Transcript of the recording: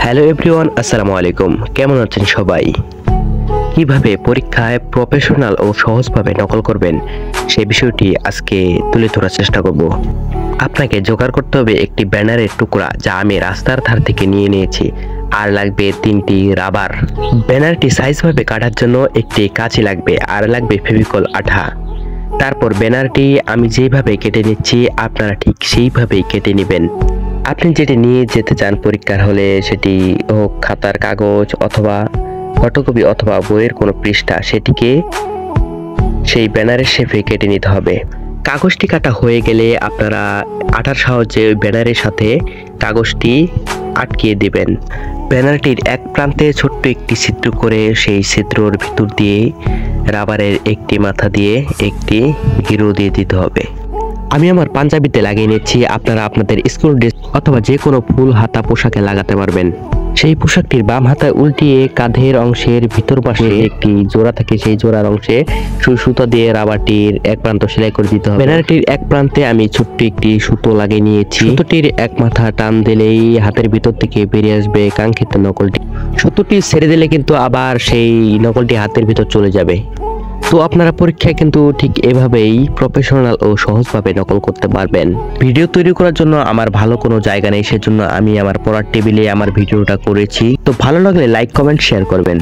Hello everyone, আসসালামু আলাইকুম। কেমন আছেন সবাই? কিভাবে পরীক্ষায় প্রফেশনাল ও সহজভাবে নকল করবেন সেই বিষয়টি আজকে তুলে ধরার চেষ্টা করব। আপনাকে জোগাড় করতে হবে একটি ব্যানারের টুকরা, যা আমি রাস্তার ধার থেকে নিয়ে নিয়েছি, আর লাগবে 3টি রাবার। ব্যানারটি সাইজভাবে কাটার জন্য একটি কাঁচি লাগবে, আর লাগবে ফেভিকল আঠা। তারপর ব্যানারটি আমি যেভাবে কেটে নিচ্ছি আপনারা ঠিক সেইভাবেই কেটে নেবেন। আপনি যেটি নিয়ে যেতে চান পরীক্ষার হলে, সেটি হোক খাতার কাগজ অথবা ফটোকপি অথবা বইয়ের কোনো পৃষ্ঠা, সেটিকে সেই ব্যানারের শেপে কেটে নিতে হবে। কাগজটি কাটা হয়ে গেলে আপনারা আঠার সাহায্যে ওই ব্যানারের সাথে কাগজটি আটকিয়ে দিবেন। ব্যানারটির এক প্রান্তে ছোট্ট একটি ছিদ্র করে সেই ছিদ্রর ভিতর দিয়ে রাবারের একটি মাথা দিয়ে একটি গিরো দিয়ে দিতে হবে। আমি আমার পাঞ্জাবিতে লাগিয়ে নিচ্ছি, আপনারা আপনাদের স্কুল ড্রেস অথবা যে কোনো ফুল হাতা পোশাকে লাগাতে পারবেন। সেই পোশাকটির বাম হাতায় উল্টিয়ে কাঁধের অংশের ভিতর পাশে একটি জোড়া থাকে, সেই জোড়ার অংশে সুই সুতা দিয়ে রাবারটির এক প্রান্ত সেলাই করে দিতে হবে। ব্যানারটির এক প্রান্তে আমি ছোট্ট একটি সুতো লাগিয়ে নিয়েছি। সুতোটির এক মাথা টান দিলেই হাতের ভিতর থেকে বেরিয়ে আসবে কাঙ্ক্ষিত নকলটি। সুতোটি ছেড়ে দিলে কিন্তু আবার সেই নকলটি হাতের ভিতর চলে যাবে। তো আপনারা পরীক্ষায় কিন্তু ঠিক এভাবেই প্রফেশনাল ও সহজভাবে নকল করতে পারবেন। ভিডিও তৈরি করার জন্য আমার ভালো কোনো জায়গা নেই, সেজন্য আমি আমার পড়ার টেবিলে আমার ভিডিওটা করেছি। তো ভালো লাগলে লাইক, কমেন্ট, শেয়ার করবেন।